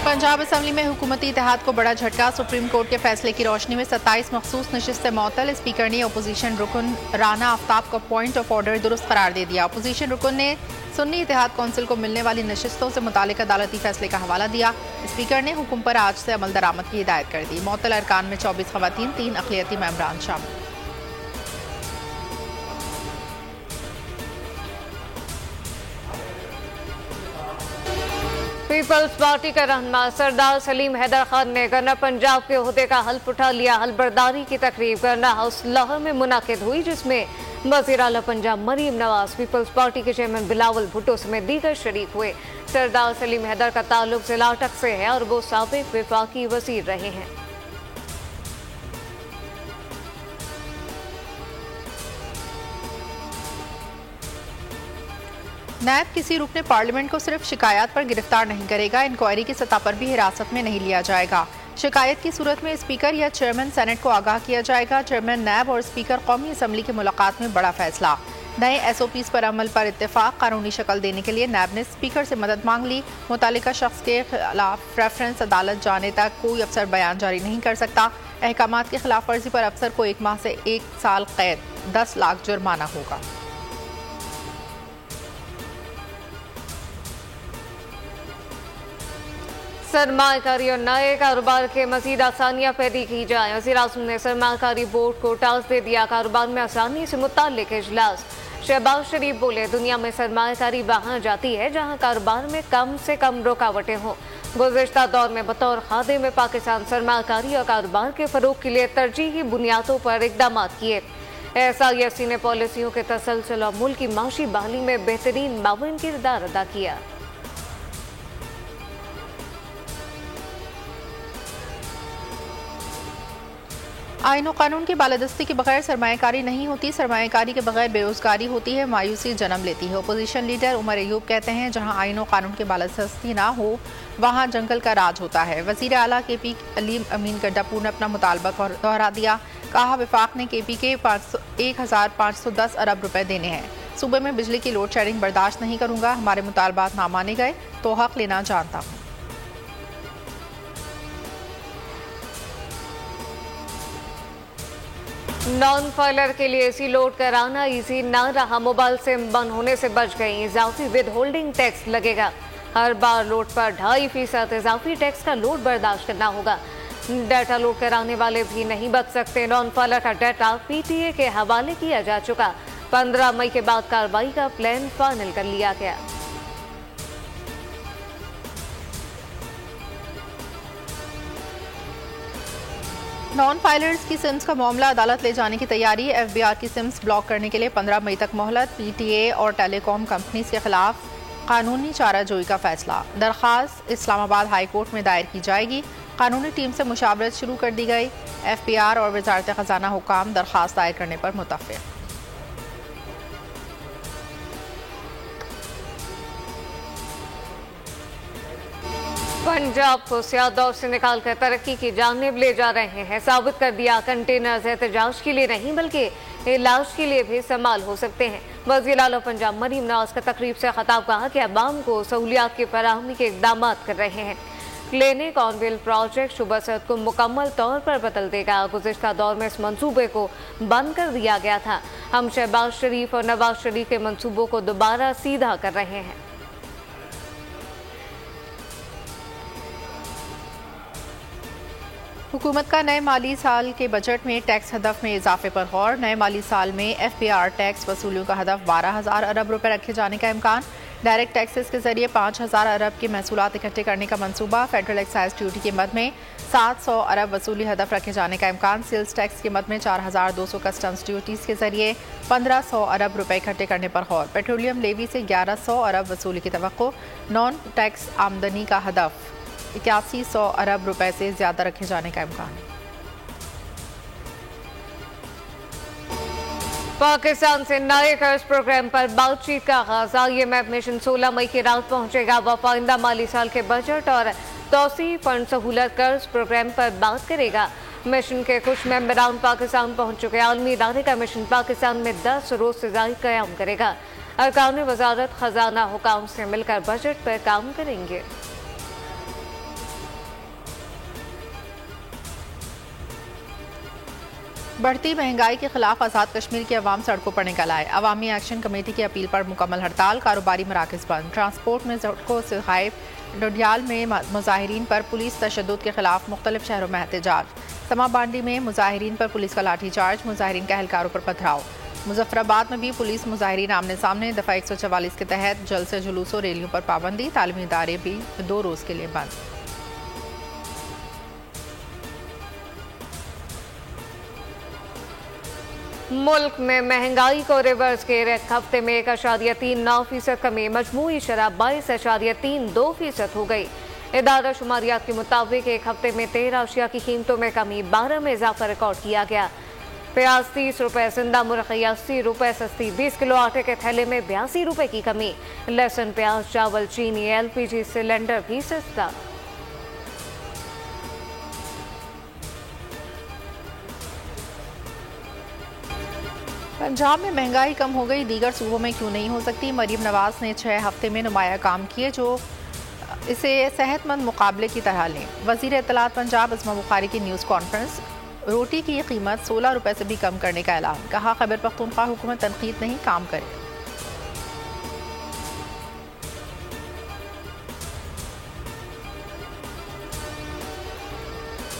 Punjab assembly में हुकूमती इत्तेहाद को बड़ा झटका। सुप्रीम कोर्ट के फैसले की रोशनी में 27 मखसूस नशिस्तें मअतल। स्पीकर ने अपोजिशन रुकन राना आफ्ताब को पॉइंट ऑफ ऑर्डर दुरुस्त करार दे दिया। अपोजिशन रुकन ने सुन्नी इत्तेहाद कौंसिल को मिलने वाली नशिस्तों से मुतालिक अदालती फैसले का हवाला दिया। स्पीकर ने हुक्म पर आज से अमल दरामद की हिदायत कर दी। मअतल अरकान में 24 खवातीन, 3 अक़लियती मेंबरान शामिल। पीपल्स पार्टी का रहनुमा सरदार सलीम हैदर खान ने गवर्नर पंजाब के ओहदे का हल्फ उठा लिया। हल्फबरदारी की तकरीब गवर्नर हाउस लाहौर में मुनाकिद हुई, जिसमें वज़ीर आला पंजाब मरीम नवाज, पीपल्स पार्टी के चेयरमैन बिलावल भुट्टो समेत दीगर शरीक हुए। सरदार सलीम हैदर का ताल्लुक जिला अटक से है और वो साबिक वफाकी वज़ीर रहे हैं। नैब किसी रुकने पार्लियामेंट को सिर्फ शिकायत पर गिरफ्तार नहीं करेगा, इंक्वायरी की सतह पर भी हिरासत में नहीं लिया जाएगा। शिकायत की सूरत में स्पीकर या चेयरमैन सेनेट को आगाह किया जाएगा। चेयरमैन नैब और स्पीकर कौमी असम्बली की मुलाकात में बड़ा फैसला। नए SOPs पर अमल पर इत्तेफाक। कानूनी शक्ल देने के लिए नैब ने स्पीकर से मदद मांग ली। मुतालिका शख्स के खिलाफ रेफरेंस अदालत जाने तक कोई अफसर बयान जारी नहीं कर सकता। अहकामात की खिलाफ वर्जी पर अफसर को 1 माह से 1 साल कैद, 10 लाख जुर्माना होगा। सरमाकारी और नए कारोबार के मजीद आसानियां पैदा की जाए। वज़ीर आज़म ने सरमाकारी बोर्ड को टास्क दे दिया। कारोबार में आसानी से मुताल्लिक इजलास। शहबाज शरीफ बोले, दुनिया में सरमाकारी वहाँ जाती है जहाँ कारोबार में कम से कम रुकावटें हों। गुज़िश्ता दौर में बतौर खादिम में पाकिस्तान सरमाकारी और कारोबार के फ़रोग़ के लिए तरजीही बुनियादों पर इक़दाम किए। SIFC ने पॉलिसियों के तसलसल और मुल्क की माशी बहाली में बेहतरीन मावन किरदार अदा किया। आईन और कानून की बालादस्ती के बगैर सरमायाकारी नहीं होती, सरमायाकारी के बगैर बेरोजगारी होती है, मायूसी जन्म लेती है। अपोजिशन लीडर उमर अयूब कहते हैं, जहां आईन और कानून की बालादस्ती ना हो वहां जंगल का राज होता है। वज़ीर आला KP अलीम अमीन गड्डापुर ने अपना मुतालबा दोहरा दिया। कहा, वफाक ने KP के 1510 अरब रुपए देने हैं। सूबे में बिजली की लोड शेडिंग बर्दाश्त नहीं करूंगा। हमारे मुतालबात ना माने गए तो हक लेना जानता हूँ। नॉन फाइलर के लिए AC लोड कराना इजी ना रहा। मोबाइल सिम बंद होने से बच गई। इजाफी विद होल्डिंग टैक्स लगेगा। हर बार लोड पर 2.5% इजाफी टैक्स का लोड बर्दाश्त करना होगा। डाटा लोड कराने वाले भी नहीं बच सकते। नॉन फाइलर का डाटा PTA के हवाले किया जा चुका। 15 मई के बाद कार्रवाई का प्लान फाइनल कर लिया गया। नॉन फाइलर्स की सिम्स का मामला अदालत ले जाने की तैयारी। FBR की सिम्स ब्लॉक करने के लिए 15 मई तक मोहलत। PTA और टेलीकॉम कंपनीज के खिलाफ कानूनी चाराजोई का फैसला। दरखास्त इस्लामाबाद हाई कोर्ट में दायर की जाएगी। कानूनी टीम से मुशावरत शुरू कर दी गई। FBR और वजारत खजाना हुकाम दरखास्त दायर करने पर मुत्तफिक। पंजाब को सियाह दौर से निकालकर तरक्की की जानिब ले जा रहे हैं। साबित कर दिया, कंटेनर्स एहतजाज के लिए नहीं बल्कि इलाज के लिए भी इस्तेमाल हो सकते हैं। वज़ीर आला पंजाब मरीम नवाज का तकरीब से खिताब। कहा कि अवाम को सहूलियात की फराहमी के इक़दाम कर रहे हैं। क्लिनिक ऑन व्हील प्रोजेक्ट शुबा सद को मुकम्मल तौर पर बदल देगा। गुज़िश्ता दौर में इस मंसूबे को बंद कर दिया गया था। हम शहबाज शरीफ और नवाज शरीफ के मंसूबों को दोबारा सीधा कर रहे हैं। हुकूमत का नए माली साल के बजट में टैक्स हदफ में इजाफे पर गौर। नए माली साल में FBR टैक्स वसूलियों का हदफ 12,000 अरब रुपए रखे जाने का इम्कान। डायरेक्ट टैक्सेस के जरिए 5,000 अरब के महसूलात इकट्ठे करने का मंसूबा। फेडरल एक्साइज ड्यूटी की मद में 700 अरब वसूली हदफ रखे जाने का इम्कान। सेल्स टैक्स की मद में 4,200 कस्टम्स ड्यूटीज़ के जरिए 1,500 अरब रुपए इकट्ठे करने पर गौर। पेट्रोलियम लेवी से 1,100 अरब वसूली की तवक्को। नॉन टैक्स आमदनी का हदफ 8100 अरब रुपए से ज्यादा रखे जाने का इम्कान। पाकिस्तान से नए कर्ज प्रोग्राम पर बातचीत का आगाज। IMF मिशन 16 मई की रात पहुंचेगा। वह आइंदा माली साल के बजट और तौसी फंड सहूलत कर्ज प्रोग्राम पर बात करेगा। मिशन के कुछ मेंबरान पाकिस्तान पहुंच चुके। आलमी इदारे का मिशन पाकिस्तान में 10 रोज से ज़ायद क़याम करेगा। अरकान वजारत खजाना हुकाम से मिलकर बजट पर काम करेंगे। बढ़ती महंगाई के खिलाफ आज़ाद कश्मीर के अवाम सड़कों पर निकल आए। अवामी एक्शन कमेटी की अपील पर मुकम्मल हड़ताल, कारोबारी मराकज़ बंद। ट्रांसपोर्ट में सड़कों से गायब। डोडियाल में मुजाहिरीन पर पुलिस तशद्दुद के खिलाफ मुख्तलिफ शहरों में एहतजाज। समाबांडी में मुजाहिरीन पर पुलिस का लाठीचार्ज, मुजाहिरीन के अहलकारों पर पथराव। मुजफ्फराबाद में भी पुलिस मुजाहिरीन आमने सामने। दफ़ा 144 के तहत जलसे, जुलूसों, रैलियों पर पाबंदी। तालीमी इदारे भी 2 रोज़ के लिए बंद। मुल्क में महंगाई को रिवर्स किए एक हफ्ते में 1.39% कमी, मजमूई शरह 22.32% हो गई। इदारा शुमारियात के मुताबिक एक हफ्ते में 13 अशिया की कीमतों में कमी, 12 में इजाफा रिकॉर्ड किया गया। प्याज 30 रुपए, जिंदा मुर्गी 80 रुपए सस्ती, 20 किलो आटे के थैले में 82 रुपए की कमी। लहसुन, प्याज, चावल, चीनी, LPG सिलेंडर भी सस्ता। पंजाब में महंगाई कम हो गई, दीगर सूबों में क्यों नहीं हो सकती। मरीम नवाज ने 6 हफ्ते में नुमाया काम किए जो इसे सेहतमंद मुकाबले की तरह लें। वजीर इत्तलात पंजाब अज़मा बुखारी की न्यूज़ कॉन्फ्रेंस। रोटी की कीमत 16 रुपए से भी कम करने का ऐलान, कहा खैबर पख्तूनख्वा हुकूमत तनकीद नहीं, काम करे।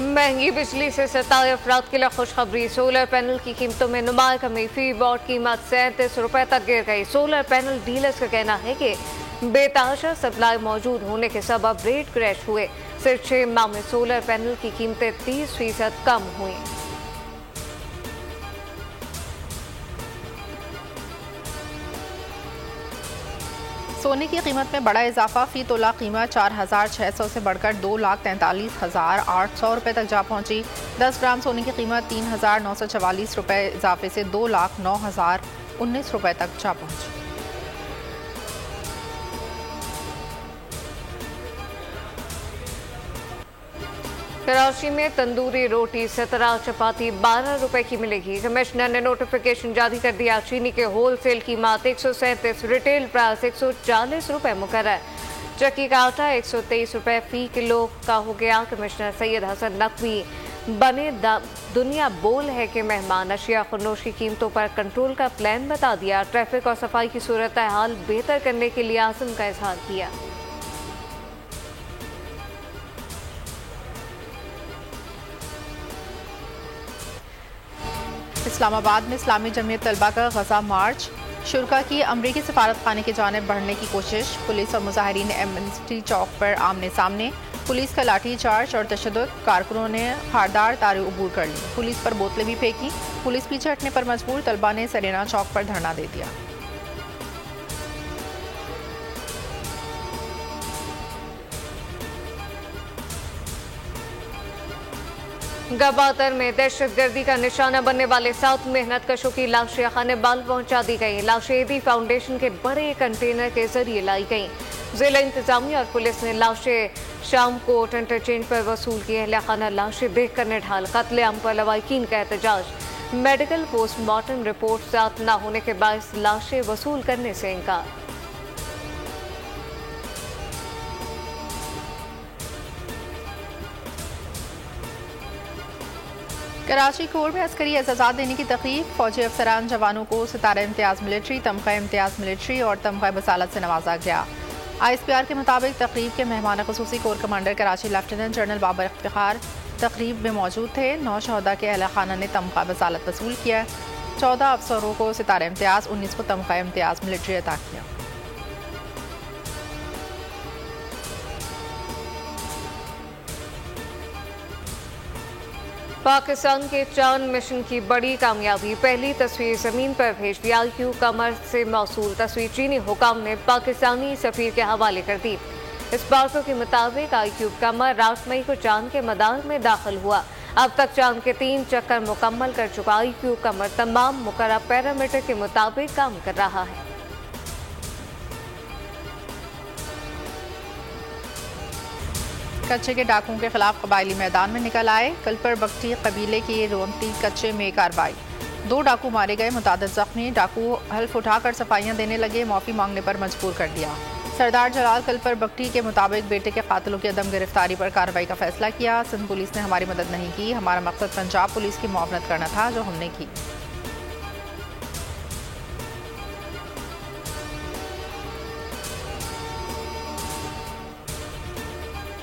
महंगी बिजली से सताए अफराद के लिए खुशखबरी, सोलर पैनल की कीमतों में नुमाया कमी, फी वॉट कीमत 37 रुपए तक गिर गई। सोलर पैनल डीलर्स का कहना है कि बेतहाशा सप्लाई मौजूद होने के सबब रेट क्रैश हुए। सिर्फ 6 माह में सोलर पैनल की कीमतें 30% कम हुई। सोने की कीमत में बड़ा इजाफा, फी तोला कीमत 4,600 से बढ़कर 2,43,800 रुपए तक जा पहुंची। 10 ग्राम सोने की कीमत 3,944 रुपए इजाफे से 2,09,019 रुपए तक जा पहुंची। कराची में तंदूरी रोटी 17, चपाती 12 रुपए की मिलेगी। कमिश्नर ने नोटिफिकेशन जारी कर दिया। चीनी के होलसेल कीमत 137, रिटेल प्राइस 140 रुपए मुकर्रर। चक्की का आटा 123 रुपए फी किलो का हो गया। कमिश्नर सैयद हसन नकवी बने दुनिया बोल है कि मेहमान अशिया खनोश की कीमतों पर कंट्रोल का प्लान बता दिया। ट्रैफिक और सफाई की सूरत हाल बेहतर करने के लिए आज़म का इजहार किया। इस्लामाबाद में इस्लामी जमीयत तलबा का गजा मार्च, शुरा की अमरीकी सफारत खाने की जानिब बढ़ने की कोशिश। पुलिस और मुजाहिरीन एमनेस्टी चौक पर आमने सामने। पुलिस का लाठी चार्ज और तशद्दुद, कारकुनों ने खारदार तारें अबूर कर ली। पुलिस पर बोतलें भी फेंकी। पुलिस पीछे हटने पर मजबूर, तलबा ने सरेना चौक पर धरना दे दिया। गबातर में दहशतगर्दी का निशाना बनने वाले 7 मेहनत कशों की लाशें खाने बाल पहुंचा दी गई। लाशें ईदी फाउंडेशन के बड़े कंटेनर के जरिए लाई गई। जिला इंतजामिया और पुलिस ने लाशें शाम कोट इंटरचेंज पर वसूल की। अहले खाना लाशें देखकर निढाल, कत्लेआम पर लवाकिन का एहतजाज। मेडिकल पोस्टमार्टम रिपोर्ट साथ न होने के बायस लाशें वसूल करने से इनकार। कराची कोर्ट में अस्करी एजाज़ात देने की तकरीब। फौजी अफसरान जवानों को सितारा इम्तियाज़ मिलिट्री, तमगा इम्तियाज़ मिलिट्री और तमगा बसालत से नवाजा गया। ISPR के मुताबिक तकरीब के मेहमान ख़ुसूसी corps commander Karachi lieutenant general Babar Iftikhar तकरीब में मौजूद थे। 9 शहदा के अहले खाना ने तमगा बसालत वसूल किया। 14 अफसरों को सितारा इम्तियाज़, 19 को तमगा इम्तियाज़ मिलिट्री अता किया। पाकिस्तान के चांद मिशन की बड़ी कामयाबी, पहली तस्वीर जमीन पर भेज दी। IQ कमर से मौसूल तस्वीर चीनी हुकाम ने पाकिस्तानी सफीर के हवाले कर दी। इस बातों के मुताबिक IQ कमर 8 मई को चांद के मदार में दाखिल हुआ। अब तक चांद के 3 चक्कर मुकम्मल कर चुका IQ कमर तमाम मुकर्रर पैरामीटर के मुताबिक काम कर रहा है। कच्चे के डाकुओं के खिलाफ कबायली मैदान में निकल आए। कल पर बख्ती कबीले की रोमती कच्चे में कार्रवाई, 2 डाकू मारे गए, मुतादिद जख्मी। डाकू हल्फ उठाकर सफाइयां देने लगे, माफी मांगने पर मजबूर कर दिया। सरदार जलाल कलपर बख्टी के मुताबिक बेटे के कातिलों की अदम गिरफ्तारी पर कार्रवाई का फैसला किया। सिंध पुलिस ने हमारी मदद नहीं की, हमारा मकसद पंजाब पुलिस की मुआवनत करना था जो हमने की।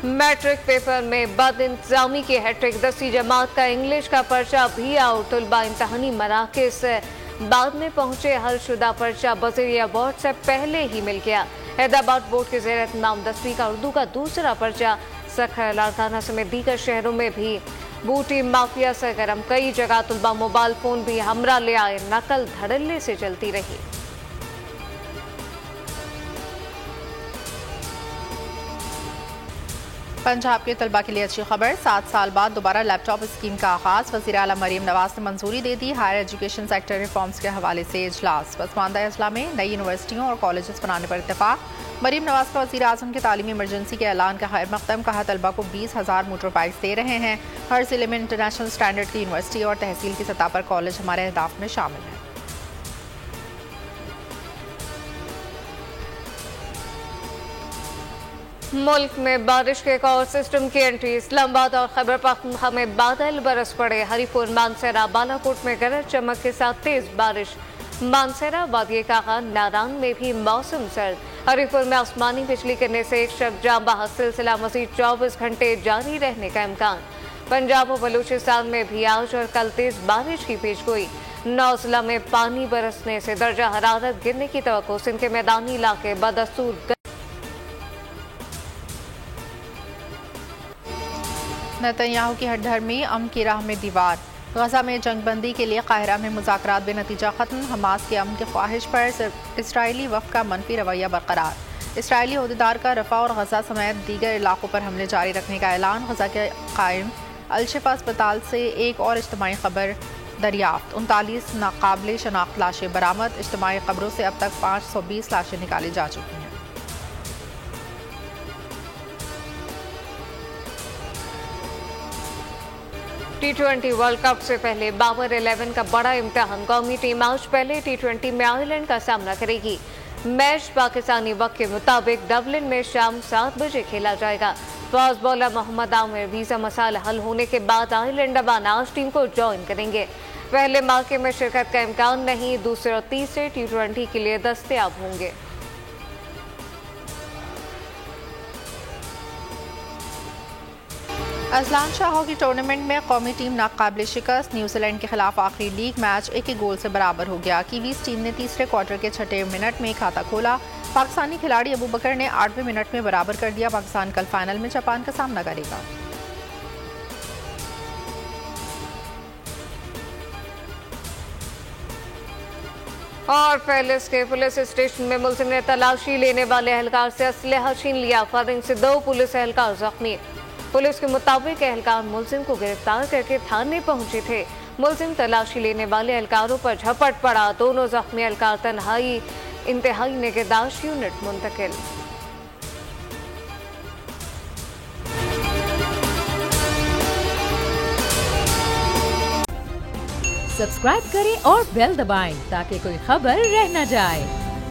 मैट्रिक पेपर में बद इंतजामी की हैट्रिक, 10वीं जमात का इंग्लिश का पर्चा भी आउट। तलबा इम्तहानी मराकज से बाद में पहुंचे, हलशुदा पर्चा बज़रिया बोर्ड से पहले ही मिल गया। हैदराबाद बोर्ड के ज़ेर एहतमाम 10वीं का उर्दू का दूसरा पर्चा सखर, लाड़काना समेत दीगर शहरों में भी बूटी माफिया सरगर्म। कई जगह तलबा मोबाइल फोन भी हमरा ले आए, नकल धड़ल्ले से चलती रही। पंजाब के तलबा के लिए अच्छी खबर, 7 साल बाद दोबारा लैपटॉप स्कीम का आगाज। वज़ीर आला मरीम नवाज ने मंजूरी दे दी। हायर एजुकेशन सेक्टर रिफॉर्म्स के हवाले से इजलास, पसमानदा अजला में नई यूनिवर्सिटियों और कॉलेजेस बनाने पर इत्तेफाक। मरीम नवाज का वज़ीर आज़म के तालीमी इमरजेंसी के ऐलान का खैर मकदम, कहा तलबा को 20,000 मोटर बाइक्स दे रहे हैं। हर जिले में इंटरनेशनल स्टैंडर्ड की यूनिवर्सिटी और तहसील की सतह पर कॉलेज हमारे अहदाफ में शामिल है। मुल्क में बारिश के एक और सिस्टम की एंट्री, इस्लामाबाद और खैबर पख्तूनख्वा में बादल बरस पड़े। हरीपुर, मानसरा, बालाकोट में गरज चमक के साथ तेज बारिश। मानसरा, वादिये कागा, नारान में भी मौसम सर्द। हरीपुर में आसमानी बिजली गिरने से एक शख्स जाँ बहक, सिलसिला मज़ीद 24 घंटे जारी रहने का इम्कान। पंजाब और बलूचिस्तान में भी आज और कल तेज बारिश की पेशगोई। 9 जिला में पानी बरसने से दर्जा हरारत गिरने की तवक्को। सिंध के मैदानी इलाके बदस्तूर। नेतन्याहू की हटधर्मी, अमन की राह में दीवार। गजा में जंगबंदी के लिए काहिरा में मुज़ाकरात बेनतीजा खत्म। हमास के अमन की ख्वाहिश पर इसराइली वफ़द का मनफी रवैया बरकरार। इसराइली अहदेदार का रफ़ा और गजा समेत दीगर इलाकों पर हमले जारी रखने का ऐलान। गजा के कायम अलशिफा अस्पताल से एक और इज्तिमाई खबर दरियाफ्त, 39 नाकाबिले शनाख्त लाशें बरामद। इज्तिमाई खबरों से अब तक 520 लाशें निकाली जा चुकी हैं। T20 वर्ल्ड कप से पहले बाबर 11 का बड़ा इम्तिहान। कौमी टीम आज पहले T20 में आयरलैंड का सामना करेगी। मैच पाकिस्तानी वक्त के मुताबिक डबलिन में शाम 7 बजे खेला जाएगा। Fast bowler Mohammad Amir visa मसाला हल होने के बाद आयरलैंड अब आज टीम को ज्वाइन करेंगे। पहले मार्के में शिरकत का इम्कान नहीं, दूसरे और तीसरे T20 के लिए दस्तयाब होंगे। अजलान शाह हॉकी टूर्नामेंट में कौमी टीम नाकाबिले शिकस्त। न्यूजीलैंड के खिलाफ आखिरी लीग मैच एक ही गोल से बराबर हो गया। कीवीज टीम ने तीसरे क्वार्टर के 6 मिनट में खाता खोला। पाकिस्तानी खिलाड़ी अबू बकर ने 8वें मिनट में बराबर कर दिया। पाकिस्तान कल फाइनल में जापान का सामना करेगा। और पैलेस के पुलिस स्टेशन में मुलजिम ने तलाशी लेने वाले एहलकार से असलहा छीन लिया। फायरिंग से 2 पुलिस एहलकार जख्मी। पुलिस के मुताबिक एहलकार मुलजिम को गिरफ्तार करके थाने पहुंचे थे। मुलजिम तलाशी लेने वाले एहलकारों पर झपट पड़ा। दोनों जख्मी एहलकार तन्हाई इंतहाई निगहदाश्त यूनिट मुंतकिल। सब्सक्राइब करें और बेल दबाएं ताकि कोई खबर रह न जाए।